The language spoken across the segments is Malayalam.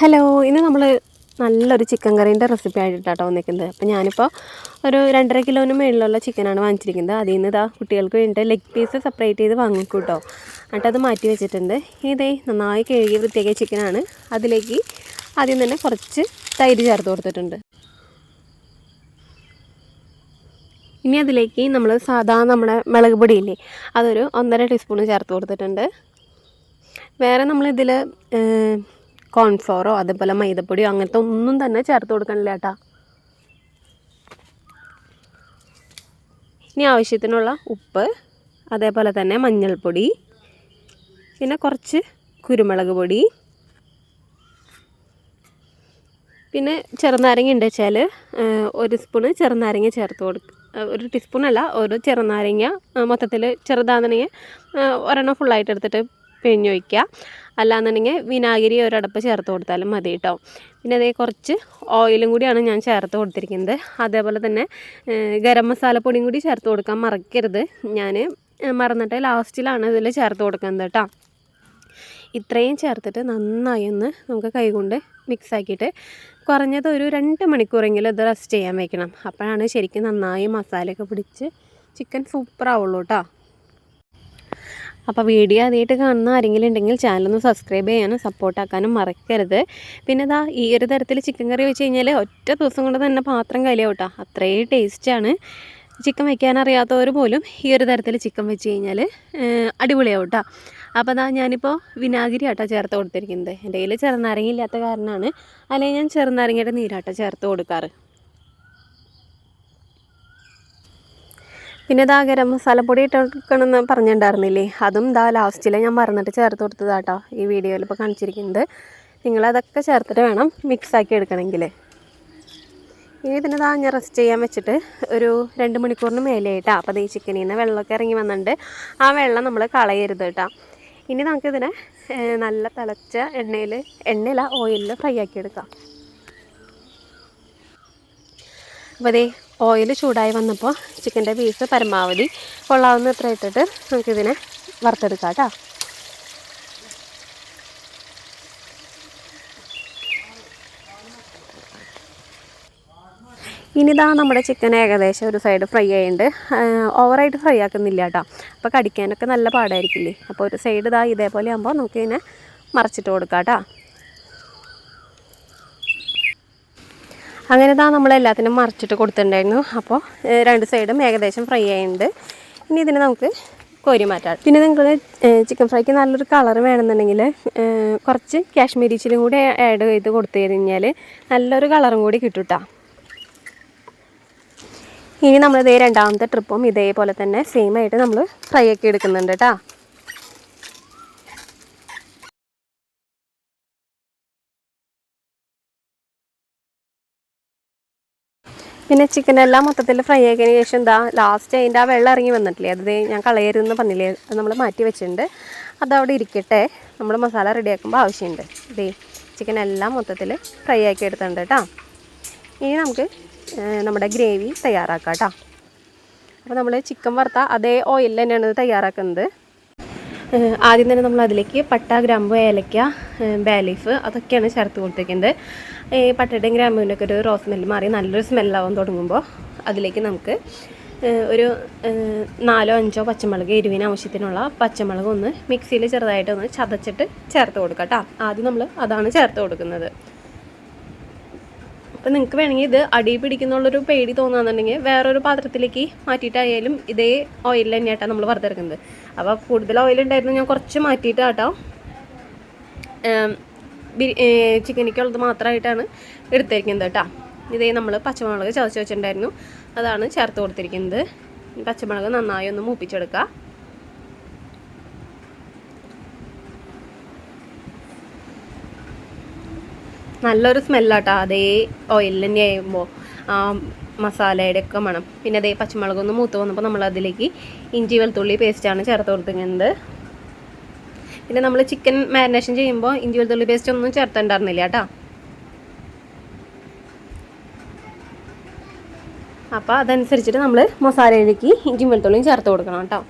ഹലോ, ഇന്ന് നമ്മൾ നല്ലൊരു ചിക്കൻ കറീൻ്റെ റെസിപ്പി ആയിട്ടാണ് വന്നിരിക്കുന്നത്. അപ്പോൾ ഞാനിപ്പോൾ ഒരു 2.5 കിലോന് മേളിലുള്ള ചിക്കനാണ് വാങ്ങിച്ചിരിക്കുന്നത്. അതിൽ നിന്ന് കുട്ടികൾക്ക് വേണ്ടിയിട്ട് ലെഗ് പീസ് സെപ്പറേറ്റ് ചെയ്ത് വാങ്ങിക്കും കേട്ടോ. എന്നിട്ട് അത് മാറ്റി വെച്ചിട്ടുണ്ട്. ഇതേ നന്നായി കഴുകി വൃത്തിയാക്കിയ ചിക്കനാണ്. അതിലേക്ക് ആദ്യം തന്നെ കുറച്ച് തൈര് ചേർത്ത് കൊടുത്തിട്ടുണ്ട്. ഇനി അതിലേക്ക് നമ്മൾ നമ്മുടെ മുളക് പൊടിയില്ലേ, അതൊരു 1.5 ടീസ്പൂൺ ചേർത്ത് കൊടുത്തിട്ടുണ്ട്. വേറെ നമ്മളിതിൽ കോൺഫ്ലോറോ അതേപോലെ മൈദപ്പൊടിയോ അങ്ങനത്തെ ഒന്നും തന്നെ ചേർത്ത് കൊടുക്കണില്ല കേട്ടോ. ഇനി ആവശ്യത്തിനുള്ള ഉപ്പ്, അതേപോലെ തന്നെ മഞ്ഞൾപ്പൊടി, പിന്നെ കുറച്ച് കുരുമുളക് പൊടി, പിന്നെ ചെറുനാരങ്ങ ഉണ്ട് വെച്ചാൽ 1 സ്പൂണ് ചെറുനാരങ്ങ ചേർത്ത് കൊടുക്കുക. 1 ടീസ്പൂണല്ല, ഒരു ചെറുനാരങ്ങ മൊത്തത്തിൽ ചെറുതാണെന്നുണ്ടെങ്കിൽ ഒരെണ്ണം ഫുള്ളായിട്ട് എടുത്തിട്ട് പിഴിഞ്ഞ് വയ്ക്കുക. അല്ലാന്നുണ്ടെങ്കിൽ വിനാഗിരി ഒരടപ്പ് ചേർത്ത് കൊടുത്താലും മതി കേട്ടോ. പിന്നെ അതേ കുറച്ച് ഓയിലും കൂടിയാണ് ഞാൻ ചേർത്ത് കൊടുത്തിരിക്കുന്നത്. അതേപോലെ തന്നെ ഗരം മസാലപ്പൊടിയും കൂടി ചേർത്ത് കൊടുക്കാൻ മറക്കരുത്. ഞാൻ മറന്നിട്ട് ലാസ്റ്റിലാണ് ഇതിൽ ചേർത്ത് കൊടുക്കുന്നത് കേട്ടോ. ഇത്രയും ചേർത്തിട്ട് നന്നായി ഒന്ന് നമുക്ക് കൈകൊണ്ട് മിക്സാക്കിയിട്ട് കുറഞ്ഞത് ഒരു 2 മണിക്കൂറെങ്കിലും ഇത് റെസ്റ്റ് ചെയ്യാൻ വയ്ക്കണം. അപ്പോഴാണ് ശരിക്കും നന്നായി മസാലയൊക്കെ പിടിച്ച് ചിക്കൻ സൂപ്പറാവുള്ളൂ കേട്ടോ. അപ്പോൾ വീഡിയോ ആദ്യമായിട്ട് കാണുന്ന ആരെങ്കിലും ഉണ്ടെങ്കിൽ ചാനലൊന്ന് സബ്സ്ക്രൈബ് ചെയ്യാനും സപ്പോർട്ടാക്കാനും മറക്കരുത്. പിന്നെ ഈ ഒരു തരത്തിൽ ചിക്കൻ കറി വെച്ച് കഴിഞ്ഞാൽ ഒറ്റ ദിവസം കൊണ്ട് തന്നെ പാത്രം കലിയാവും കേട്ടോ. അത്രയും ടേസ്റ്റാണ്. ചിക്കൻ വയ്ക്കാനറിയാത്തവർ പോലും ഈ ഒരു തരത്തിൽ ചിക്കൻ വെച്ച് കഴിഞ്ഞാൽ അടിപൊളിയാവും കേട്ടോ. അപ്പോൾ ഞാനിപ്പോൾ വിനാഗിരി ആട്ടോ ചേർത്ത് കൊടുത്തിരിക്കുന്നത്. എൻ്റെ കയ്യിൽ ചെറുനാരങ്ങ ഇല്ലാത്ത കാരണമാണ്, അല്ലെങ്കിൽ ഞാൻ ചെറുനാരങ്ങയുടെ നീരാട്ടോ ചേർത്ത് കൊടുക്കാറ്. പിന്നെ ഗരം മസാലപ്പൊടി ഇട്ട് കൊടുക്കണമെന്ന് പറഞ്ഞിട്ടുണ്ടായിരുന്നില്ലേ, അതും ലാസ്റ്റിൽ ഞാൻ മറന്നിട്ട് ചേർത്ത് കൊടുത്തതാട്ടോ ഈ വീഡിയോയിൽ ഇപ്പോൾ കാണിച്ചിരിക്കുന്നത്. നിങ്ങളതൊക്കെ ചേർത്തിട്ട് വേണം മിക്സാക്കി എടുക്കണമെങ്കിൽ. ഇനി ഇതിന് ഞാൻ റെസ്റ്റ് ചെയ്യാൻ വെച്ചിട്ട് ഒരു 2 മണിക്കൂറിന് മേലെയായിട്ടാണ്. അപ്പോൾ ഈ ചിക്കനിൽ നിന്ന് വെള്ളമൊക്കെ ഇറങ്ങി വന്നിട്ടുണ്ട്. ആ വെള്ളം നമ്മൾ കളയരുത് കേട്ടോ. ഇനി നമുക്കിതിനെ നല്ല തിളച്ച എണ്ണയില ഓയിലിൽ ഫ്രൈ ആക്കി എടുക്കാം. അപ്പോൾ ഓയിൽ ചൂടായി വന്നപ്പോൾ ചിക്കൻ്റെ പീസ് പരമാവധി കൊള്ളാവുന്ന എത്ര ഇട്ടിട്ട് നമുക്കിതിനെ വറുത്തെടുക്കാം കേട്ടോ. ഇനി നമ്മുടെ ചിക്കൻ ഏകദേശം ഒരു സൈഡ് ഫ്രൈ ആയിട്ടുണ്ട്. ഓവറായിട്ട് ഫ്രൈ ആക്കുന്നില്ല കേട്ടോ. അപ്പോൾ കടിക്കാനൊക്കെ നല്ല പാടായിരിക്കില്ലേ. അപ്പോൾ ഒരു സൈഡ് ഇതേപോലെ ആകുമ്പോൾ നമുക്കിതിനെ മറിച്ചിട്ട് കൊടുക്കാം കേട്ടോ. അങ്ങനെ നമ്മളെല്ലാത്തിനും മറിച്ചിട്ട് കൊടുത്തിട്ടുണ്ടായിരുന്നു. അപ്പോൾ 2 സൈഡും ഏകദേശം ഫ്രൈ ആയിട്ടുണ്ട്. ഇനി ഇതിനെ നമുക്ക് കോരി മാറ്റാം. പിന്നെ നിങ്ങൾ ചിക്കൻ ഫ്രൈക്ക് നല്ലൊരു കളർ വേണമെന്നുണ്ടെങ്കിൽ കുറച്ച് കാശ്മീരി ചില്ലിയും കൂടി ആഡ് ചെയ്ത് കൊടുത്തു കഴിഞ്ഞാൽ നല്ലൊരു കളറും കൂടി കിട്ടും കേട്ടോ. ഇനി നമ്മൾ രണ്ടാമത്തെ ട്രിപ്പും ഇതേപോലെ തന്നെ സെയിം ആയിട്ട് നമ്മൾ ഫ്രൈ ആക്കി എടുക്കുന്നുണ്ട് കേട്ടോ. പിന്നെ ചിക്കനെല്ലാം മൊത്തത്തിൽ ഫ്രൈ ആക്കിയതിന് ശേഷം ലാസ്റ്റ് അതിൻ്റെ ആ വെള്ളം ഇറങ്ങി വന്നിട്ടില്ലേ, അത് ഞാൻ കളയരുതെന്ന് പറഞ്ഞില്ലേ, അത് നമ്മൾ മാറ്റി വെച്ചിട്ടുണ്ട്. അതവിടെ ഇരിക്കട്ടെ. നമ്മൾ മസാല റെഡിയാക്കുമ്പോൾ ആവശ്യമുണ്ട്. ചിക്കനെല്ലാം മൊത്തത്തിൽ ഫ്രൈ ആക്കി എടുത്തിട്ടുണ്ട് കേട്ടോ. ഇനി നമുക്ക് നമ്മുടെ ഗ്രേവി തയ്യാറാക്കാം കേട്ടോ. അപ്പോൾ നമ്മൾ ചിക്കൻ വറുത്ത അതേ ഓയിലിൽ തന്നെയാണ് ഇത് തയ്യാറാക്കുന്നത്. ആദ്യം തന്നെ നമ്മൾ അതിലേക്ക് പട്ട, ഗ്രാമ്പു, ഏലക്ക, ബേ ലീഫ് അതൊക്കെയാണ് ചേർത്ത് കൊടുത്തിരിക്കുന്നത്. ഈ പട്ടയുടെയും ഗ്രാമ്പുവിൻ്റെ ഒക്കെ ഒരു റോസ് സ്മെല്ല് മാറി നല്ലൊരു സ്മെല്ലാവാൻ തുടങ്ങുമ്പോൾ അതിലേക്ക് നമുക്ക് ഒരു 4-5 പച്ചമുളക്, എരിവിന് ആവശ്യത്തിനുള്ള പച്ചമുളക് ഒന്ന് മിക്സിയിൽ ചെറുതായിട്ടൊന്ന് ചതച്ചിട്ട് ചേർത്ത് കൊടുക്കാം കേട്ടോ. ആദ്യം നമ്മൾ അതാണ് ചേർത്ത് കൊടുക്കുന്നത്. അപ്പോൾ നിങ്ങൾക്ക് വേണമെങ്കിൽ ഇത് അടി പിടിക്കുന്നുള്ളൊരു പേടി തോന്നുകയാണെന്നുണ്ടെങ്കിൽ വേറൊരു പാത്രത്തിലേക്ക് മാറ്റിയിട്ടായാലും ഇതേ ഓയിലിൽ തന്നെയായിട്ടാണ് നമ്മൾ വറുത്തെടുക്കുന്നത്. അപ്പോൾ കൂടുതൽ ഓയിലുണ്ടായിരുന്നു, ഞാൻ കുറച്ച് മാറ്റിയിട്ട് കേട്ടോ ചിക്കനിക്കുള്ളത് മാത്രമായിട്ടാണ് എടുത്തിരിക്കുന്നത് കേട്ടോ. ഇതേ നമ്മൾ പച്ചമുളക് ചതച്ച് വെച്ചിട്ടുണ്ടായിരുന്നു, അതാണ് ചേർത്ത് കൊടുത്തിരിക്കുന്നത്. ഈ പച്ചമുളക് നന്നായി ഒന്ന് മൂപ്പിച്ചെടുക്കുക. നല്ലൊരു സ്മെല്ലാട്ടോ അതേ ഓയിലിൽ തന്നെ ആകുമ്പോൾ ആ മസാലയുടെ ഒക്കെ മണം. പിന്നെ അതേ പച്ചമുളകൊന്ന് മൂത്ത് വന്നപ്പോൾ നമ്മൾ അതിലേക്ക് ഇഞ്ചി വെളുത്തുള്ളി പേസ്റ്റാണ് ചേർത്ത് കൊടുത്തിരിക്കുന്നത്. പിന്നെ നമ്മൾ ചിക്കൻ മാരിനേഷൻ ചെയ്യുമ്പോൾ ഇഞ്ചി വെളുത്തുള്ളി പേസ്റ്റ് ഒന്നും ചേർത്തിട്ടുണ്ടായിരുന്നില്ല കേട്ടോ. അപ്പോൾ അതനുസരിച്ചിട്ട് നമ്മൾ മസാലയിലേക്ക് ഇഞ്ചി വെളുത്തുള്ളിയും ചേർത്ത് കൊടുക്കണം കേട്ടോ.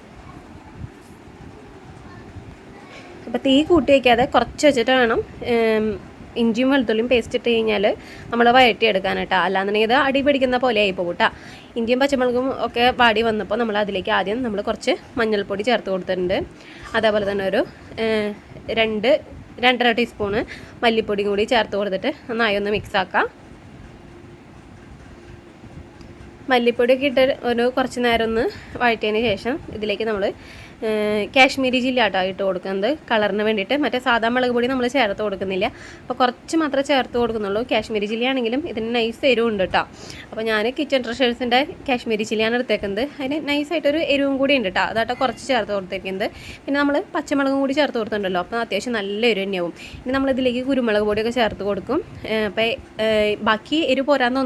അപ്പോൾ തീ കൂട്ടി വയ്ക്കാതെ കുറച്ച് വെച്ചിട്ട് വേണം ഇഞ്ചിയും വെളുത്തുള്ളിയും പേസ്റ്റ് ഇട്ട് കഴിഞ്ഞാൽ നമ്മൾ വഴറ്റിയെടുക്കാൻ കേട്ടോ. അല്ലാന്നുണ്ടെങ്കിൽ ഇത് അടി പിടിക്കുന്ന പോലെ ആയി പോകും കേട്ടോ. ഇഞ്ചിയും പച്ചമുളകും ഒക്കെ വാടി വന്നപ്പോൾ നമ്മൾ അതിലേക്ക് ആദ്യം നമ്മൾ കുറച്ച് മഞ്ഞൾപ്പൊടി ചേർത്ത് കൊടുത്തിട്ടുണ്ട്. അതേപോലെ തന്നെ ഒരു 2-2.5 ടീസ്പൂണ് മല്ലിപ്പൊടിയും കൂടി ചേർത്ത് കൊടുത്തിട്ട് നന്നായി ഒന്ന് മിക്സാക്കാം. മല്ലിപ്പൊടിയൊക്കെ ഇട്ട് ഒരു കുറച്ച് നേരം ഒന്ന് വഴറ്റിയതിന് ശേഷം ഇതിലേക്ക് നമ്മൾ കാശ്മീരി ചില്ലി ആട്ടോ ഇട്ട് കൊടുക്കുന്നത് കളറിന് വേണ്ടിയിട്ട്. മറ്റേ സാധാ മുളക് പൊടി നമ്മൾ ചേർത്ത് കൊടുക്കുന്നില്ല, അപ്പോൾ കുറച്ച് മാത്രമേ ചേർത്ത് കൊടുക്കുന്നുള്ളൂ. കാശ്മീരി ചില്ലി ആണെങ്കിലും ഇതിന് നൈസ് എരിവും ഉണ്ട് കേട്ടോ. അപ്പോൾ ഞാൻ കിച്ചൺ ട്രഷേഴ്സിൻ്റെ കാശ്മീരി ചില്ലിയാണ് എടുത്തേക്കുന്നത്. അതിന് നൈസായിട്ടൊരു എരിവും കൂടി ഉണ്ട് കേട്ടോ. അതാട്ടോ കുറച്ച് ചേർത്ത് കൊടുത്തേക്കുന്നത്. പിന്നെ നമ്മൾ പച്ചമുളകും കൂടി ചേർത്ത് കൊടുത്തിട്ടുണ്ടല്ലോ, അപ്പോൾ അത്യാവശ്യം നല്ല എരിവ് തന്നെയാവും. ഇനി നമ്മളിതിലേക്ക് കുരുമുളക് പൊടിയൊക്കെ ചേർത്ത് കൊടുക്കും. അപ്പോൾ ബാക്കി എരിവ് പോരാന്ന്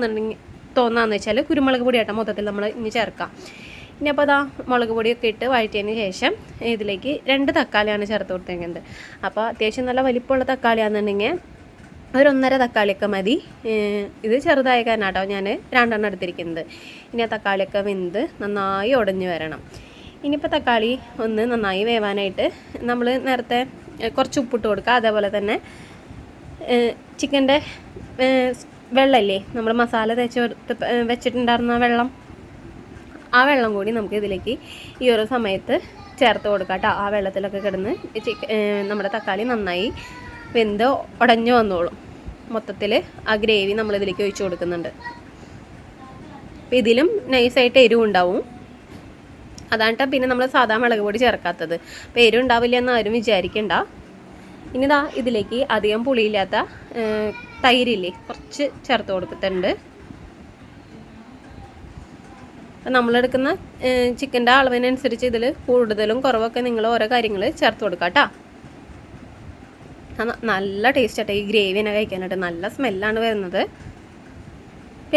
തോന്നാന്ന് വെച്ചാൽ കുരുമുളക് പൊടി ആട്ടോ മൊത്തത്തിൽ നമ്മൾ ഇനി ചേർക്കാം. ഇനി അപ്പോൾ അതാ മുളക് പൊടിയൊക്കെ ഇട്ട് വഴറ്റിയതിന് ശേഷം ഇതിലേക്ക് 2 തക്കാളിയാണ് ചേർത്ത് കൊടുത്തേക്കുന്നത്. അപ്പോൾ അത്യാവശ്യം നല്ല വലിപ്പമുള്ള തക്കാളിയാണെന്നുണ്ടെങ്കിൽ ഒരു 1.5 തക്കാളിയൊക്കെ മതി. ഇത് ചെറുതായ കാരണാട്ടോ ഞാൻ 2 എടുത്തിരിക്കുന്നത്. ഇനി ആ തക്കാളിയൊക്കെ വെന്ത് നന്നായി ഉടഞ്ഞു വരണം. ഇനിയിപ്പോൾ തക്കാളി ഒന്ന് നന്നായി വേവാനായിട്ട് നമ്മൾ നേരത്തെ കുറച്ച് ഉപ്പിട്ട് കൊടുക്കുക. അതേപോലെ തന്നെ ചിക്കൻ്റെ വെള്ളമില്ലേ, നമ്മൾ മസാല തേച്ച് വെച്ചിട്ടുണ്ടായിരുന്ന വെള്ളം, ആ വെള്ളം കൂടി നമുക്ക് ഇതിലേക്ക് ഈ ഒരു സമയത്ത് ചേർത്ത് കൊടുക്കാം കേട്ടോ. ആ വെള്ളത്തിലൊക്കെ കിടന്ന് നമ്മുടെ തക്കാളി നന്നായി വെന്ത് ഉടഞ്ഞു വന്നോളും. മൊത്തത്തിൽ ആ ഗ്രേവി നമ്മളിതിലേക്ക് ഒഴിച്ച് കൊടുക്കുന്നുണ്ട്. അപ്പോൾ ഇതിലും നൈസായിട്ട് എരിവ് ഉണ്ടാവും. അതാണ് പിന്നെ നമ്മൾ സാധാ മുളക് പൊടി ചേർക്കാത്തത്. അപ്പോൾ എരിവ് ഉണ്ടാവില്ല എന്ന് ആരും വിചാരിക്കണ്ട. ഇനി ഇതാ ഇതിലേക്ക് അധികം പുളിയില്ലാത്ത തൈരില്ലേ കുറച്ച് ചേർത്ത് കൊടുത്തിട്ടുണ്ട്. നമ്മളെടുക്കുന്ന ചിക്കൻ്റെ അളവിനനുസരിച്ച് ഇതിൽ കൂടുതലും കുറവൊക്കെ നിങ്ങൾ ഓരോ കാര്യങ്ങൾ ചേർത്ത് കൊടുക്കുക കേട്ടോ. നല്ല ടേസ്റ്റ് ആട്ടോ ഈ ഗ്രേവിനെ കഴിക്കാനായിട്ട്. നല്ല സ്മെല്ലാണ് വരുന്നത്.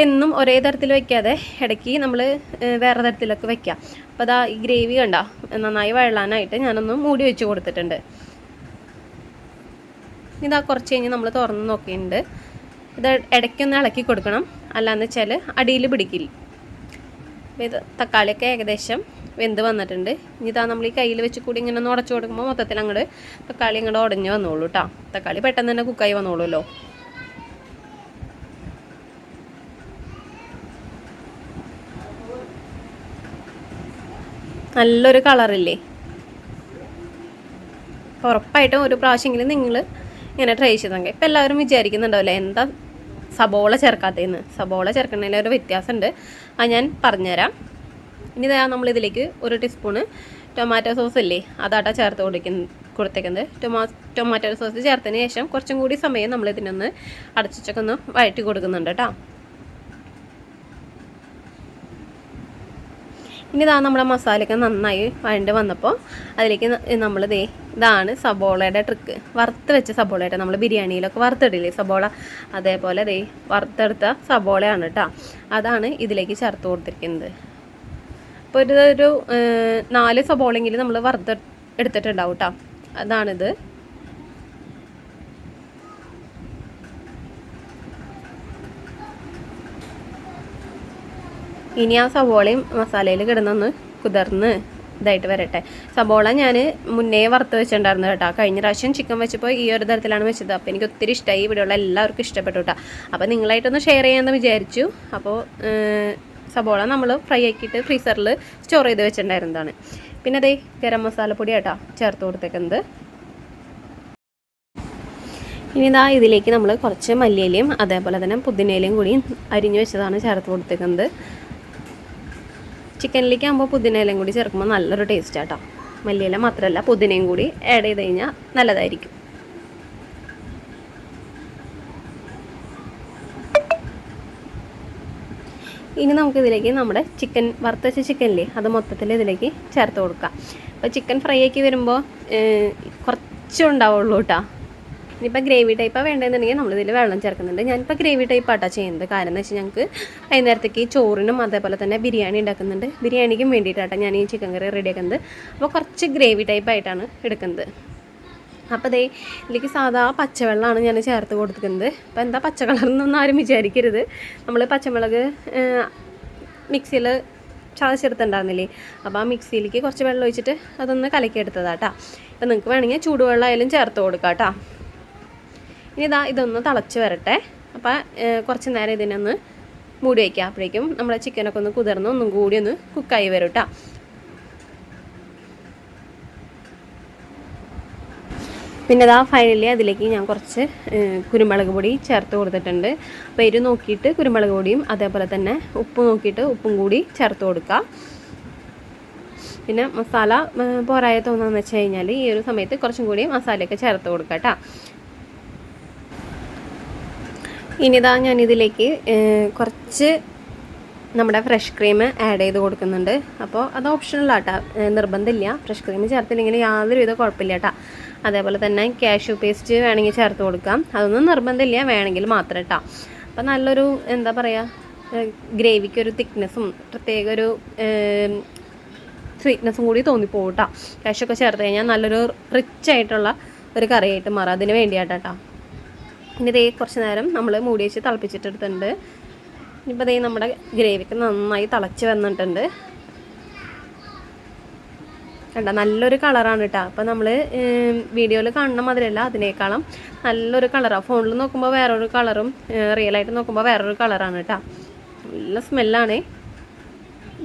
എന്നും ഒരേ തരത്തിൽ വയ്ക്കാതെ ഇടയ്ക്ക് നമ്മൾ വേറെ തരത്തിലൊക്കെ വയ്ക്കാം. അപ്പോൾ അതാ ഈ ഗ്രേവി കണ്ടോ നന്നായി വഴലാനായിട്ട് ഞാനൊന്ന് മൂടി വെച്ച് കൊടുത്തിട്ടുണ്ട്. ഇതാ കുറച്ച് കഴിഞ്ഞ് നമ്മൾ തുറന്ന് നോക്കിയിട്ടുണ്ട്. ഇത് ഇടയ്ക്കൊന്ന് ഇളക്കി കൊടുക്കണം, അല്ലാന്ന് വെച്ചാൽ അടിയിൽ പിടിക്കില്ല. ഇത് തക്കാളിയൊക്കെ ഏകദേശം വെന്ത് വന്നിട്ടുണ്ട്. ഇനി ഇതാ നമ്മൾ ഈ കയ്യിൽ വെച്ച് കൂടി ഇങ്ങനെ ഒന്ന് ഉടച്ചു കൊടുക്കുമ്പോൾ മൊത്തത്തിൽ അങ്ങോട്ട് തക്കാളി അങ്ങോട്ട് ഉടഞ്ഞ് വന്നോളൂ കേട്ടോ. തക്കാളി പെട്ടെന്ന് തന്നെ കുക്കായി വന്നോളൂല്ലോ. നല്ലൊരു കളറില്ലേ. ഉറപ്പായിട്ടും ഒരു പ്രാവശ്യമെങ്കിലും നിങ്ങൾ ഇങ്ങനെ ട്രൈ ചെയ്തെങ്കിൽ. ഇപ്പം എല്ലാവരും വിചാരിക്കുന്നുണ്ടാവില്ലേ എന്താ സബോള ചേർക്കാത്തതെന്ന്. സബോള ചേർക്കുന്നതിൽ ഒരു വ്യത്യാസമുണ്ട്, അത് ഞാൻ പറഞ്ഞുതരാം. ഇനി ഇതാ നമ്മളിതിലേക്ക് 1 ടീസ്പൂണ് ടൊമാറ്റോ സോസ് ഇല്ലേ അതാട്ടാ ചേർത്ത് കൊടുത്തേക്കുന്നത്. ടൊമാറ്റോ സോസ് ചേർത്തതിന് ശേഷം കുറച്ചും കൂടി സമയം നമ്മളിതിനൊന്ന് അടച്ചിട്ടൊക്കെ ഒന്ന് വഴറ്റി കൊടുക്കുന്നുണ്ട് കേട്ടോ. ഇനി ഇതാ നമ്മുടെ മസാലയൊക്കെ നന്നായി വഴണ്ട് വന്നപ്പോൾ അതിലേക്ക് ഇതാണ് സബോളയുടെ ട്രിക്ക്. വറുത്ത് വെച്ച സബോളയുടെ നമ്മൾ ബിരിയാണിയിലൊക്കെ വറുത്തിടില്ലേ സബോള, അതേപോലെ വറുത്തെടുത്ത സബോളയാണ് കേട്ടോ. അതാണ് ഇതിലേക്ക് ചേർത്ത് കൊടുത്തിരിക്കുന്നത്. അപ്പോൾ ഒരു 4 സബോളെങ്കിലും നമ്മൾ എടുത്തിട്ടുണ്ടാവും കേട്ടോ. അതാണിത്. ഇനി ആ സവോളയും മസാലയിൽ കിടന്നൊന്ന് കുതിർന്ന് ഇതായിട്ട് വരട്ടെ. സവോള ഞാൻ മുന്നേ വറുത്ത് വെച്ചിട്ടുണ്ടായിരുന്നു കേട്ടോ. കഴിഞ്ഞ പ്രാവശ്യം ചിക്കൻ വെച്ചപ്പോൾ ഈ ഒരു തരത്തിലാണ് വെച്ചത്. അപ്പോൾ എനിക്ക് ഒത്തിരി ഇഷ്ടമായി, ഇവിടെയുള്ള എല്ലാവർക്കും ഇഷ്ടപ്പെട്ടു കേട്ടോ. അപ്പോൾ നിങ്ങളായിട്ടൊന്ന് ഷെയർ ചെയ്യാമെന്ന് വിചാരിച്ചു. അപ്പോൾ സവോള നമ്മൾ ഫ്രൈ ആക്കിയിട്ട് ഫ്രീസറിൽ സ്റ്റോർ ചെയ്ത് വെച്ചിട്ടുണ്ടായിരുന്നതാണ്. പിന്നെ അതേ ഗരം മസാലപ്പൊടി കേട്ടോ ചേർത്ത് കൊടുത്തേക്കുന്നത്. ഇനി ഇതാ ഇതിലേക്ക് നമ്മൾ കുറച്ച് മല്ലിയിലയും അതേപോലെ തന്നെ പുതിനയിലയും കൂടി അരിഞ്ഞു വെച്ചതാണ് ചേർത്ത് കൊടുത്തേക്കുന്നത്. ചിക്കനിലേക്ക് ആകുമ്പോൾ പുതിനയിലയും കൂടി ചേർക്കുമ്പോൾ നല്ലൊരു ടേസ്റ്റ് ആട്ടോ. മല്ലിയില മാത്രമല്ല പുതിനയും കൂടി ആഡ് ചെയ്ത് കഴിഞ്ഞാൽ നല്ലതായിരിക്കും. ഇനി നമുക്കിതിലേക്ക് നമ്മുടെ ചിക്കൻ വറുത്ത വെച്ച ചിക്കനില്ലേ അത് മൊത്തത്തിൽ ഇതിലേക്ക് ചേർത്ത് കൊടുക്കാം. അപ്പോൾ ചിക്കൻ ഫ്രൈ ആക്കി വരുമ്പോൾ കുറച്ചുണ്ടാവുള്ളൂ കേട്ടോ. ഇനിയിപ്പോൾ ഗ്രേവി ടൈപ്പാണ് വേണ്ടതെന്നുണ്ടെങ്കിൽ നമ്മളിതിൽ വെള്ളം ചേർക്കുന്നുണ്ട്. ഞാനിപ്പോൾ ഗ്രേവി ടൈപ്പാട്ടോ ചെയ്യുന്നത്. കാരണം എന്ന് വെച്ചാൽ ഞങ്ങൾക്ക് വൈകുന്നേരത്തേക്ക് ചോറിനും അതേപോലെ തന്നെ ബിരിയാണി ഉണ്ടാക്കുന്നുണ്ട്. ബിരിയാണിക്കും വേണ്ടിയിട്ടാട്ടോ ഞാൻ ഈ ചിക്കൻ കറി റെഡിയാക്കുന്നത്. അപ്പോൾ കുറച്ച് ഗ്രേവി ടൈപ്പായിട്ടാണ് എടുക്കുന്നത്. അപ്പോൾ ദേ ഇതിലേക്ക് സാധാ പച്ചവെള്ളമാണ് ഞാൻ ചേർത്ത് കൊടുക്കുന്നത്. അപ്പോൾ എന്താ പച്ച കളറെന്നൊന്നും ആരും വിചാരിക്കരുത്. നമ്മൾ പച്ചമുളക് മിക്സിയിൽ ചതച്ചെടുത്തുണ്ടായിരുന്നില്ലേ, അപ്പോൾ ആ മിക്സിയിലേക്ക് കുറച്ച് വെള്ളം ഒഴിച്ചിട്ട് അതൊന്ന് കലക്കിയെടുത്തതാട്ടോ. അപ്പോൾ നിങ്ങൾക്ക് വേണമെങ്കിൽ ചൂടുവെള്ളം ആയാലും ചേർത്ത് കൊടുക്കാം കേട്ടോ. ഇനി ഇതൊന്ന് തിളച്ച് വരട്ടെ. അപ്പോൾ കുറച്ച് നേരം ഇതിനൊന്ന് മൂടി വയ്ക്കുക. അപ്പോഴേക്കും നമ്മുടെ ചിക്കനൊക്കെ ഒന്ന് കുതിർന്ന് ഒന്നും കൂടി ഒന്ന് കുക്കായി വരും കേട്ടോ. പിന്നെ ഫൈനലി അതിലേക്ക് ഞാൻ കുറച്ച് കുരുമുളക് പൊടി ചേർത്ത് കൊടുത്തിട്ടുണ്ട്. അപ്പോൾ എരിവ് നോക്കിയിട്ട് കുരുമുളക് പൊടിയും അതേപോലെ തന്നെ ഉപ്പ് നോക്കിയിട്ട് ഉപ്പും കൂടി ചേർത്ത് കൊടുക്കുക. പിന്നെ മസാല പോരായ തോന്നുകയെന്ന് വെച്ച് കഴിഞ്ഞാൽ ഈ ഒരു സമയത്ത് കുറച്ചും കൂടി മസാലയൊക്കെ ചേർത്ത് കൊടുക്കുക കേട്ടോ. ഇനിതാ ഞാനിതിലേക്ക് കുറച്ച് നമ്മുടെ ഫ്രഷ് ക്രീം ആഡ് ചെയ്ത് കൊടുക്കുന്നുണ്ട്. അപ്പോൾ അത് ഓപ്ഷണലാട്ടോ, നിർബന്ധമില്ല. ഫ്രഷ് ക്രീം ചേർത്തില്ലെങ്കിൽ യാതൊരുവിധ കുഴപ്പമില്ല കേട്ടോ. അതേപോലെ തന്നെ കാഷ്യൂ പേസ്റ്റ് വേണമെങ്കിൽ ചേർത്ത് കൊടുക്കാം. അതൊന്നും നിർബന്ധമില്ല, വേണമെങ്കിൽ മാത്രം കേട്ടോ. അപ്പോൾ നല്ലൊരു എന്താ പറയുക, ഗ്രേവിക്കൊരു തിക്നെസ്സും പ്രത്യേക ഒരു സ്വീറ്റ്നെസ്സും കൂടി തോന്നിപ്പോകും കേട്ടോ. കാഷ്യൊക്കെ ചേർത്ത് കഴിഞ്ഞാൽ നല്ലൊരു റിച്ച് ആയിട്ടുള്ള ഒരു കറിയായിട്ട് മാറും. അതിന് വേണ്ടിയിട്ടാട്ടോ. ഇനി കുറച്ച് നേരം നമ്മൾ മൂടി വെച്ച് തിളപ്പിച്ചിട്ടെടുത്തിട്ടുണ്ട്. ഇനിയിപ്പോൾ നമ്മുടെ ഗ്രേവിക്ക് നന്നായി തിളച്ച് വന്നിട്ടുണ്ട്. കണ്ട നല്ലൊരു കളറാണ് കേട്ടോ. അപ്പോൾ നമ്മൾ വീഡിയോയിൽ കാണുന്ന മാതിരിയല്ല, അതിനേക്കാളും നല്ലൊരു കളറാണ്. ഫോണിൽ നോക്കുമ്പോൾ വേറൊരു കളറും റിയലായിട്ട് നോക്കുമ്പോൾ വേറൊരു കളറാണ് കേട്ടോ. നല്ല സ്മെല്ലാണ്.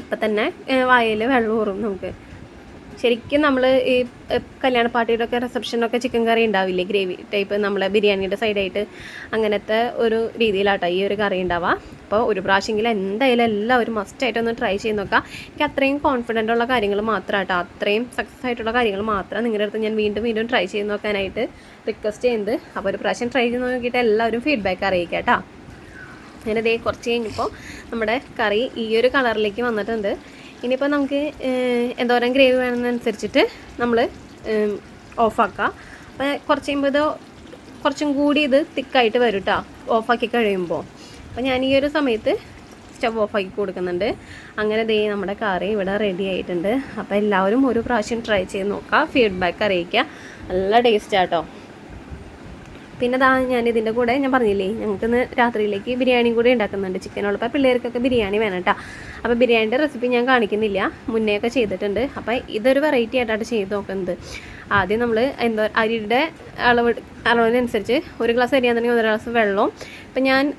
ഇപ്പം തന്നെ വായിൽ വെള്ളം ഊറും നമുക്ക്. ശരിക്കും നമ്മൾ ഈ കല്യാണ പാർട്ടിയുടെയൊക്കെ റിസപ്ഷനൊക്കെ ചിക്കൻ കറി ഉണ്ടാവില്ലേ, ഗ്രേവി ടൈപ്പ്, നമ്മളെ ബിരിയാണിയുടെ സൈഡായിട്ട് അങ്ങനത്തെ ഒരു രീതിയിലാട്ടോ ഈ ഒരു കറി ഉണ്ടാവുക. അപ്പോൾ ഒരു പ്രാവശ്യമെങ്കിലും എന്തായാലും എല്ലാവരും മസ്റ്റായിട്ടൊന്ന് ട്രൈ ചെയ്ത് നോക്കുക. എനിക്ക് അത്രയും കോൺഫിഡൻ്റ് ഉള്ള കാര്യങ്ങൾ മാത്രമാട്ടോ, അത്രയും സക്സസ് ആയിട്ടുള്ള കാര്യങ്ങൾ മാത്രം നിങ്ങളുടെ അടുത്ത് ഞാൻ വീണ്ടും വീണ്ടും ട്രൈ ചെയ്ത് നോക്കാനായിട്ട് റിക്വസ്റ്റ് ചെയ്യുന്നത്. അപ്പോൾ ഒരു പ്രാവശ്യം ട്രൈ ചെയ്ത് നോക്കിയിട്ട് എല്ലാവരും ഫീഡ്ബാക്ക് അറിയിക്കുക കേട്ടോ. അങ്ങനെ കുറച്ച് കഴിഞ്ഞപ്പോൾ നമ്മുടെ കറി ഈ ഒരു കളറിലേക്ക് വന്നിട്ടുണ്ട്. ഇനിയിപ്പോൾ നമുക്ക് എന്തോരം ഗ്രേവി വേണമെന്നനുസരിച്ചിട്ട് നമ്മൾ ഓഫാക്കാം. അപ്പോൾ കുറച്ച് കഴിയുമ്പോൾ ഇത് കുറച്ചും കൂടി ഇത് തിക്കായിട്ട് വരും കേട്ടോ ഓഫാക്കി കഴിയുമ്പോൾ. അപ്പോൾ ഞാൻ ഈ ഒരു സമയത്ത് സ്റ്റവ് ഓഫാക്കി കൊടുക്കുന്നുണ്ട്. അങ്ങനെ നമ്മുടെ കറി ഇവിടെ റെഡി ആയിട്ടുണ്ട്. അപ്പോൾ എല്ലാവരും ഒരു പ്രാവശ്യം ട്രൈ ചെയ്ത് നോക്കുക, ഫീഡ്ബാക്ക് അറിയിക്കുക. നല്ല ടേസ്റ്റാട്ടോ. പിന്നെ ഞാനിതിൻ്റെ കൂടെ ഞാൻ പറഞ്ഞില്ലേ, ഞങ്ങൾക്കിന്ന് രാത്രിയിലേക്ക് ബിരിയാണിയും കൂടി ഉണ്ടാക്കുന്നുണ്ട്. ചിക്കനുള്ളപ്പോൾ പിള്ളേർക്കൊക്കെ ബിരിയാണി വേണം കേട്ടോ. അപ്പോൾ ബിരിയാണിയുടെ റെസിപ്പി ഞാൻ കാണിക്കുന്നില്ല, മുന്നേ ഒക്കെ ചെയ്തിട്ടുണ്ട്. അപ്പോൾ ഇതൊരു വെറൈറ്റി ആയിട്ടാണ് ചെയ്ത് നോക്കുന്നത്. ആദ്യം നമ്മൾ അരിയുടെ അളവിനനുസരിച്ച് 1 ഗ്ലാസ് അരിയാണെന്നുണ്ടെങ്കിൽ 1 ഗ്ലാസ് വെള്ളവും. ഇപ്പം ഞാൻ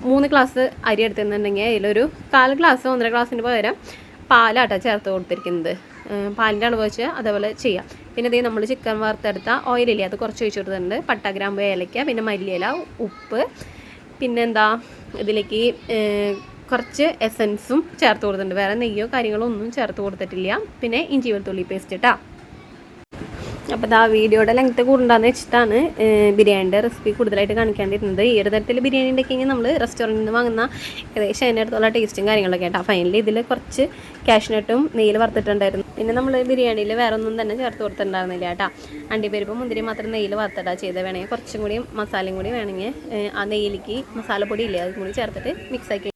3 ഗ്ലാസ് അരി എടുത്തിട്ടുണ്ടെങ്കിൽ അതിലൊരു 1/4 ഗ്ലാസ് 1.5 ഗ്ലാസിന് പകരം പാലാട്ടോ ചേർത്ത് കൊടുത്തിരിക്കുന്നത്. പാലിൻ്റെ അളവ് വെച്ച് അതേപോലെ ചെയ്യാം. പിന്നെ നമ്മൾ ചിക്കൻ വറുത്തെടുത്ത ഓയിലില്ലേ, അത് കുറച്ച് ഒഴിച്ച് കൊടുത്തിട്ടുണ്ട്. പട്ട, ഗ്രാമ്പ്, ഏലക്ക, പിന്നെ മല്ലിയില, ഉപ്പ്, പിന്നെന്താ ഇതിലേക്ക് കുറച്ച് എസൻസും ചേർത്ത് കൊടുത്തിട്ടുണ്ട്. വേറെ നെയ്യോ കാര്യങ്ങളോ ഒന്നും ചേർത്ത് കൊടുത്തിട്ടില്ല. പിന്നെ ഇഞ്ചി വെളുത്തുള്ളി പേസ്റ്റ് കേട്ടോ. അപ്പോൾ വീഡിയോയുടെ ലെങ്ത്ത് കൂടുണ്ടാന്ന് വെച്ചിട്ടാണ് ബിരിയാണിയുടെ റെസിപ്പി കൂടുതലായിട്ട് കാണിക്കാണ്ടിരുന്നത്. ഈ ഒരു തരത്തിൽ ബിരിയാണി ഉണ്ടാക്കിയെങ്കിൽ നമ്മൾ റെസ്റ്റോറൻറ്റിൽ നിന്ന് വാങ്ങുന്ന ഏകദേശം അതിൻ്റെ അടുത്തുള്ള ടേസ്റ്റും കാര്യങ്ങളൊക്കെ കേട്ടോ. ഫൈനലി ഇതിൽ കുറച്ച് കാഷ്നട്ടും നെയ്യിൽ വറുത്തിട്ടുണ്ടായിരുന്നു. പിന്നെ നമ്മൾ ബിരിയാണിയിൽ വേറെ ഒന്നും തന്നെ ചേർത്ത് കൊടുത്തിട്ടുണ്ടായിരുന്നില്ല കേട്ടോ. അണ്ടിപ്പരിപ്പ് മുന്തിരി മാത്രം നെയ്യിൽ വറുത്തിട്ടാണ് ചെയ്ത്. വേണമെങ്കിൽ കുറച്ചും കൂടി മസാലയും കൂടി വേണമെങ്കിൽ ആ നെയ്യിലേക്ക് മസാലപ്പൊടി ഇല്ലേ അതും കൂടി ചേർത്തിട്ട് മിക്സാക്കി